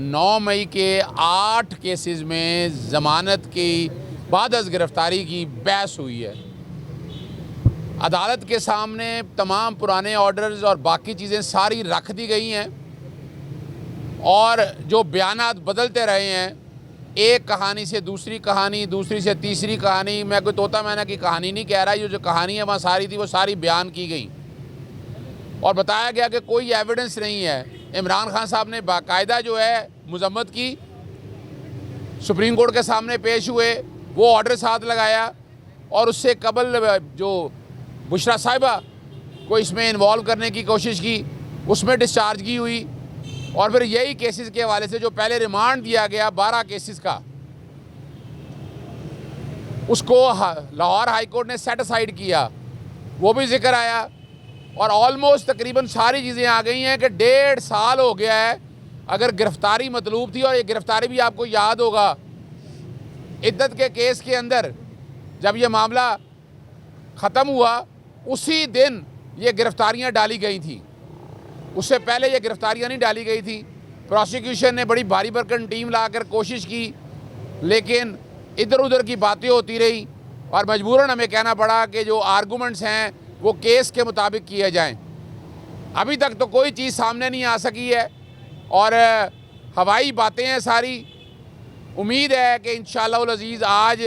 9 मई के 8 केसेस में ज़मानत की बाद अज़ गिरफ़्तारी की बहस हुई है। अदालत के सामने तमाम पुराने ऑर्डर्स और बाकी चीज़ें सारी रख दी गई हैं और जो बयानात बदलते रहे हैं, एक कहानी से दूसरी कहानी, दूसरी से तीसरी कहानी। मैं कोई तोता मैना की कहानी नहीं कह रहा, ये जो कहानी है वहाँ सारी थी वो सारी बयान की गई और बताया गया कि कोई एविडेंस नहीं है। इमरान खान साहब ने बाकायदा जो है मजम्मत की, सुप्रीम कोर्ट के सामने पेश हुए, वो ऑर्डर साथ लगाया और उससे कबल जो बुशरा साहिबा को इसमें इन्वॉल्व करने की कोशिश की, उसमें डिस्चार्ज की हुई और फिर यही केसेस के हवाले से जो पहले रिमांड दिया गया 12 केसेस का, उसको लाहौर हाई कोर्ट ने सेट असाइड किया, वो भी जिक्र आया और ऑलमोस्ट तकरीबन सारी चीज़ें आ गई हैं कि 1.5 साल हो गया है। अगर गिरफ्तारी मतलूब थी, और ये गिरफ्तारी भी आपको याद होगा इद्दत के केस के अंदर जब ये मामला ख़त्म हुआ उसी दिन ये गिरफ्तारियां डाली गई थी, उससे पहले ये गिरफ्तारियां नहीं डाली गई थी। प्रोसिक्यूशन ने बड़ी भारी भरकम टीम लाकर कोशिश की, लेकिन इधर उधर की बातें होती रही और मजबूरन हमें कहना पड़ा कि जो आर्गूमेंट्स हैं वो केस के मुताबिक किए जाएं। अभी तक तो कोई चीज़ सामने नहीं आ सकी है और हवाई बातें हैं सारी। उम्मीद है कि इंशाअल्लाह उल अज़ीज़ आज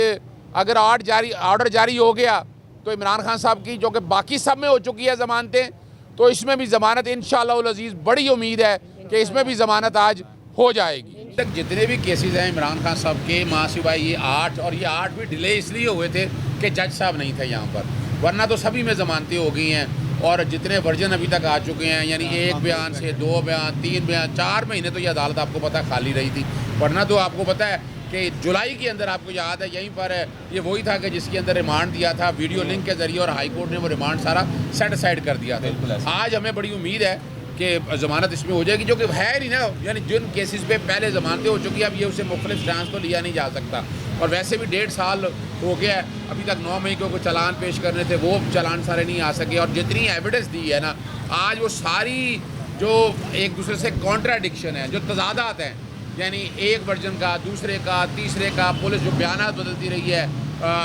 अगर ऑर्डर जारी हो गया तो इमरान खान साहब की, जो कि बाकी सब में हो चुकी है ज़मानतें, तो इसमें भी ज़मानत इंशाअल्लाह उल अज़ीज़, बड़ी उम्मीद है कि इसमें भी ज़मानत आज हो जाएगी। तक जितने भी केसेस हैं इमरान खान साहब के, माँ सिवाय ये 8, और ये 8 भी डिले इसलिए हुए थे कि जज साहब नहीं थे यहाँ पर, वरना तो सभी में ज़मानतें हो गई हैं। और जितने वर्जन अभी तक आ चुके हैं, यानी 1 बयान से 2 बयान, 3 बयान, 4 महीने तो ये अदालत आपको पता खाली रही थी। वरना तो आपको पता है कि जुलाई के अंदर, आपको याद है, यहीं पर ये वही था कि जिसके अंदर रिमांड दिया था वीडियो लिंक के ज़रिए, और हाई कोर्ट ने वो रिमांड सारा सेट असाइड कर दिया था। आज हमें बड़ी उम्मीद है कि ज़मानत इसमें हो जाएगी, जो कि है नहीं ना, यानी जिन केसेस पे पहले ज़मानतें हो चुकी हैं, अब ये उससे मुख्तलिफ स्टांस तो लिया नहीं जा सकता। और वैसे भी 1.5 साल हो गया है, अभी तक 9 मई को चालान पेश करने थे, वो चालान सारे नहीं आ सके। और जितनी एविडेंस दी है ना आज, वो सारी जो एक दूसरे से कॉन्ट्राडिक्शन है, जो तजादात हैं, यानी एक वर्जन का, दूसरे का, तीसरे का, पुलिस जो बयानात बदलती रही है,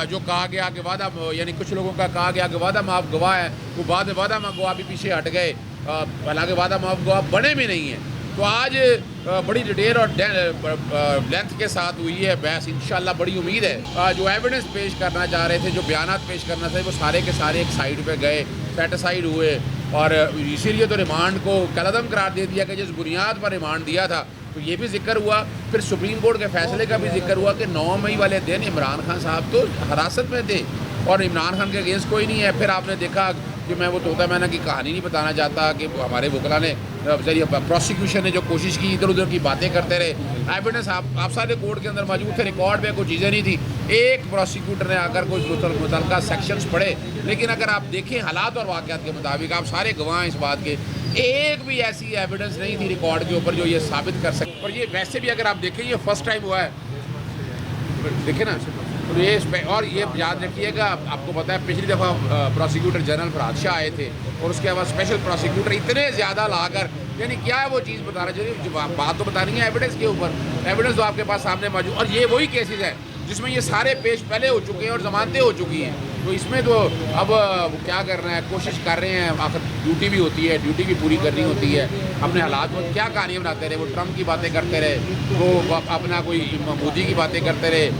जो कहा गया कि वादा, यानी कुछ लोगों का कहा गया कि वादा माफ गवाह है, वो बाद में वादा माफ गवाह भी पीछे हट गए, हालांकि वादा माफ गवाह बने भी नहीं हैं। तो आज बड़ी डिटेल और लेंथ के साथ हुई है बहस। इंशाल्लाह बड़ी उम्मीद है जो एविडेंस पेश करना चाह रहे थे, जो बयानात पेश करना थे, वो सारे के सारे एक साइड पे गए, सेटिसाइड हुए और इसीलिए तो रिमांड को कलअदम करार दे दिया कि जिस बुनियाद पर रिमांड दिया था। तो ये भी जिक्र हुआ, फिर सुप्रीम कोर्ट के फैसले का भी जिक्र हुआ कि 9 मई वाले दिन इमरान खान साहब तो हिरासत में थे और इमरान खान के अगेंस्ट कोई नहीं है। फिर आपने देखा कि मैं वो तोता मैना की कहानी नहीं बताना चाहता कि हमारे वकला ने जरिए प्रोसिक्यूशन ने जो कोशिश की, इधर उधर की बातें करते रहे। एविडेंस आप सारे कोर्ट के अंदर मौजूद थे, रिकॉर्ड में कोई चीज़ें नहीं थी। एक प्रोसिक्यूटर ने आकर कुछ मुतल्लिका सेक्शंस पढ़े, लेकिन अगर आप देखें हालात और वाक़यात के मुताबिक, आप सारे गवाह हैं इस बात के, एक भी ऐसी एविडेंस नहीं थी रिकॉर्ड के ऊपर जो ये साबित कर सके। और ये वैसे भी अगर आप देखें, ये फर्स्ट टाइम हुआ है, देखें ना। तो ये, और ये याद रखिएगा, आपको पता है पिछली दफ़ा प्रोसिक्यूटर जनरल फराद शाह आए थे और उसके बाद स्पेशल प्रोसिक्यूटर इतने ज़्यादा लाकर, यानी क्या है वो चीज़ बताना चाहिए, बात तो बतानी है एविडेंस के ऊपर। एविडेंस तो आपके पास सामने मौजूद, और ये वही केसेस हैं जिसमें ये सारे पेश पहले हो चुके हैं और ज़मानतें हो चुकी हैं। तो इसमें तो अब वो क्या कर रहे हैं, कोशिश कर रहे हैं, आखिर ड्यूटी भी होती है, ड्यूटी भी पूरी करनी होती है। अपने हालात में क्या कहानियाँ बनाते रहे, वो ट्रम्प की बातें करते रहे, वो अपना कोई मोदी की बातें करते रहे,